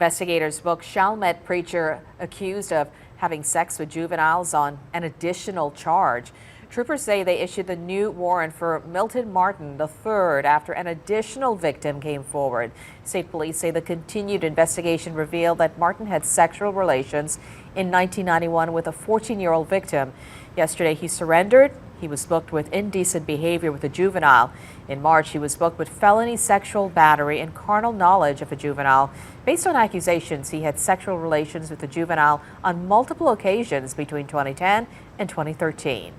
Investigators booked Chalmette preacher accused of having sex with juveniles on an additional charge. Troopers say they issued the new warrant for Milton Martin III after an additional victim came forward. State police say the continued investigation revealed that Martin had sexual relations in 1991 with a 14-year-old victim. Yesterday, he surrendered. He was booked with indecent behavior with a juvenile. In March, he was booked with felony sexual battery and carnal knowledge of a juvenile. Based on accusations, he had sexual relations with the juvenile on multiple occasions between 2010 and 2013.